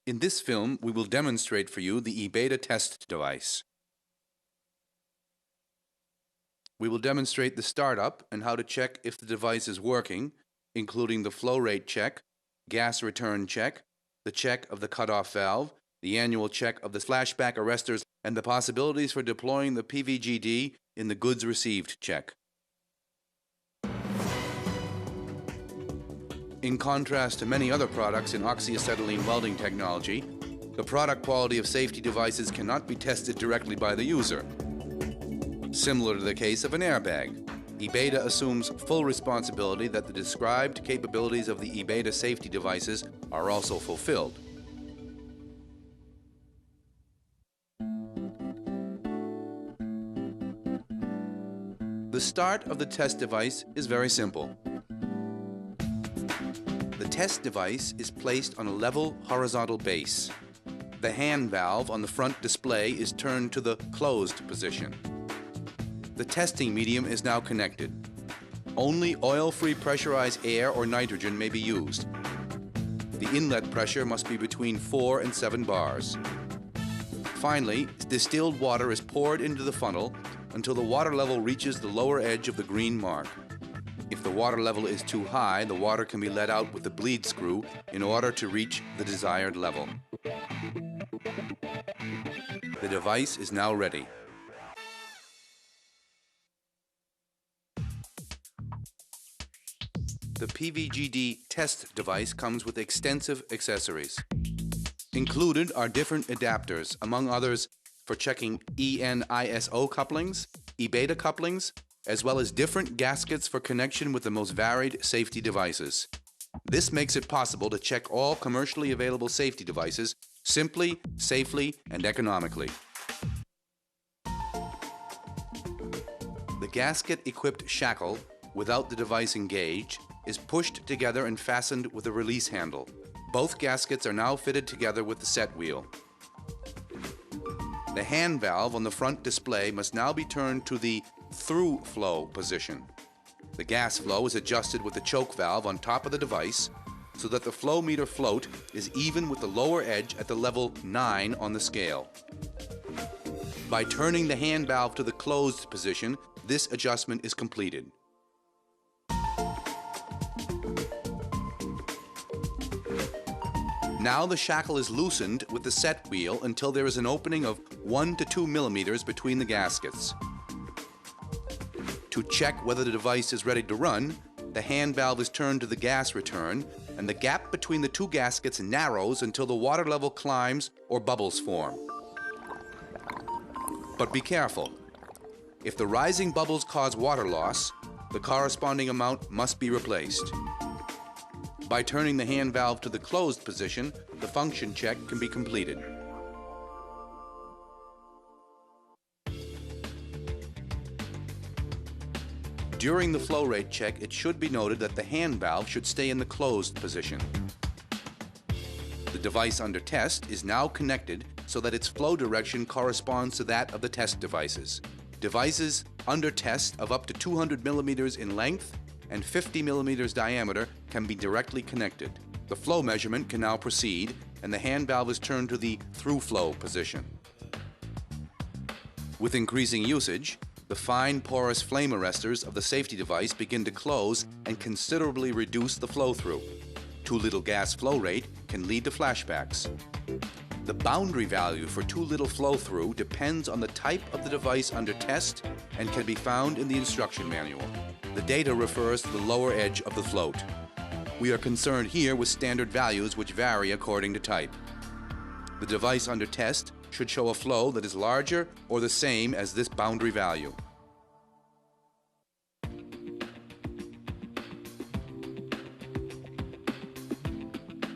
In this film, we will demonstrate for you the IBEDA test device. We will demonstrate the startup and how to check if the device is working, including the flow rate check, gas return check, the check of the cutoff valve, the annual check of the flashback arrestors, and the possibilities for deploying the PVGD in the goods received check. In contrast to many other products in oxyacetylene welding technology, the product quality of safety devices cannot be tested directly by the user. Similar to the case of an airbag, IBEDA assumes full responsibility that the described capabilities of the IBEDA safety devices are also fulfilled. The start of the test device is very simple. The test device is placed on a level horizontal base. The hand valve on the front display is turned to the closed position. The testing medium is now connected. Only oil-free pressurized air or nitrogen may be used. The inlet pressure must be between 4 and 7 bars. Finally, distilled water is poured into the funnel until the water level reaches the lower edge of the green mark. If the water level is too high, the water can be let out with the bleed screw in order to reach the desired level. The device is now ready. The PVGD test device comes with extensive accessories. Included are different adapters, among others, for checking EN-ISO couplings, IBEDA couplings, as well as different gaskets for connection with the most varied safety devices. This makes it possible to check all commercially available safety devices simply, safely, and economically. The gasket-equipped shackle, without the device engaged, is pushed together and fastened with a release handle. Both gaskets are now fitted together with the set wheel. The hand valve on the front display must now be turned to the through flow position. The gas flow is adjusted with the choke valve on top of the device so that the flow meter float is even with the lower edge at the level 9 on the scale. By turning the hand valve to the closed position, this adjustment is completed. Now the shackle is loosened with the set wheel until there is an opening of 1 to 2 millimeters between the gaskets. To check whether the device is ready to run, the hand valve is turned to the gas return, and the gap between the two gaskets narrows until the water level climbs or bubbles form. But be careful. If the rising bubbles cause water loss, the corresponding amount must be replaced. By turning the hand valve to the closed position, the function check can be completed. During the flow rate check, it should be noted that the hand valve should stay in the closed position. The device under test is now connected so that its flow direction corresponds to that of the test devices. Devices under test of up to 200 millimeters in length and 50 millimeters diameter can be directly connected. The flow measurement can now proceed, and the hand valve is turned to the through flow position. With increasing usage, the fine porous flame arrestors of the safety device begin to close and considerably reduce the flow through. Too little gas flow rate can lead to flashbacks. The boundary value for too little flow through depends on the type of the device under test and can be found in the instruction manual. The data refers to the lower edge of the float. We are concerned here with standard values which vary according to type. The device under test should show a flow that is larger or the same as this boundary value.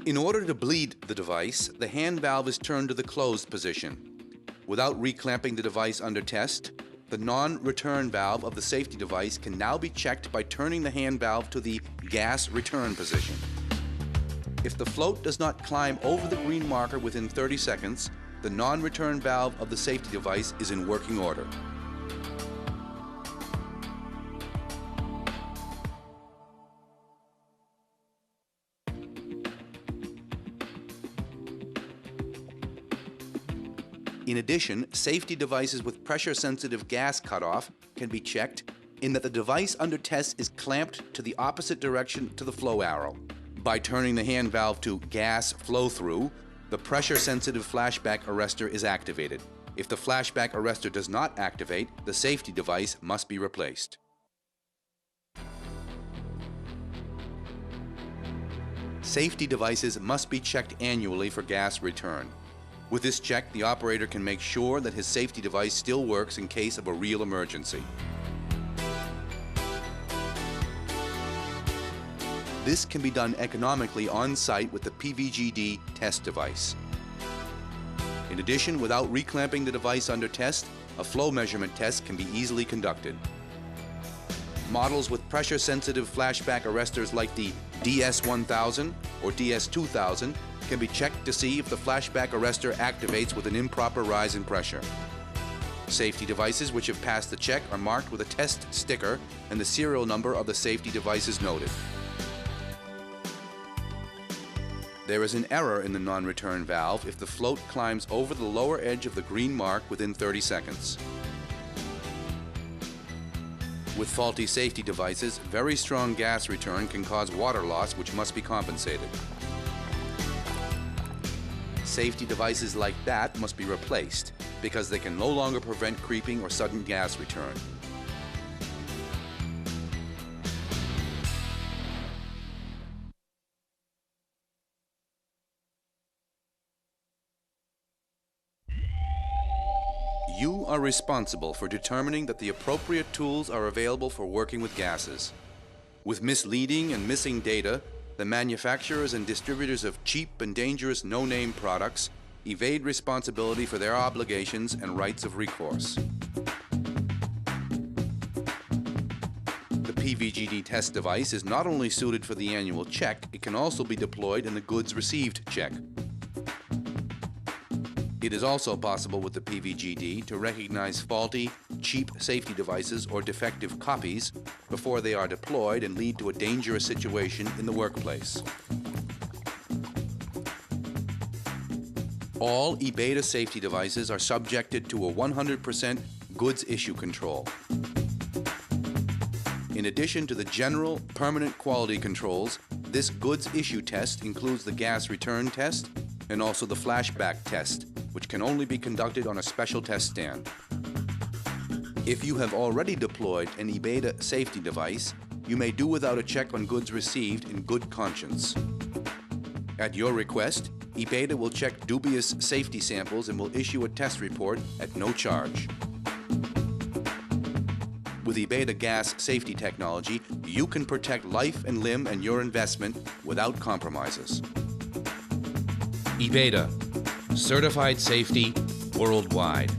In order to bleed the device, the hand valve is turned to the closed position. Without reclamping the device under test, the non-return valve of the safety device can now be checked by turning the hand valve to the gas return position. If the float does not climb over the green marker within 30 seconds, the non-return valve of the safety device is in working order. In addition, safety devices with pressure-sensitive gas cutoff can be checked in that the device under test is clamped to the opposite direction to the flow arrow. By turning the hand valve to gas flow-through, the pressure-sensitive flashback arrestor is activated. If the flashback arrestor does not activate, the safety device must be replaced. Safety devices must be checked annually for gas return. With this check, the operator can make sure that his safety device still works in case of a real emergency. This can be done economically on-site with the PVGD test device. In addition, without reclamping the device under test, a flow measurement test can be easily conducted. Models with pressure-sensitive flashback arrestors like the DS1000 or DS2000 can be checked to see if the flashback arrestor activates with an improper rise in pressure. Safety devices which have passed the check are marked with a test sticker and the serial number of the safety device is noted. There is an error in the non-return valve if the float climbs over the lower edge of the green mark within 30 seconds. With faulty safety devices, very strong gas return can cause water loss which must be compensated. Safety devices like that must be replaced because they can no longer prevent creeping or sudden gas return. You are responsible for determining that the appropriate tools are available for working with gases. With misleading and missing data, the manufacturers and distributors of cheap and dangerous no-name products evade responsibility for their obligations and rights of recourse. The PVGD test device is not only suited for the annual check, it can also be deployed in the goods received check. It is also possible with the PVGD to recognize faulty, cheap safety devices or defective copies before they are deployed and lead to a dangerous situation in the workplace. All IBEDA safety devices are subjected to a 100% goods issue control. In addition to the general permanent quality controls, this goods issue test includes the gas return test and also the flashback test, which can only be conducted on a special test stand. If you have already deployed an IBEDA safety device, you may do without a check on goods received in good conscience. At your request, IBEDA will check dubious safety samples and will issue a test report at no charge. With IBEDA gas safety technology, you can protect life and limb and your investment without compromises. IBEDA, certified safety worldwide.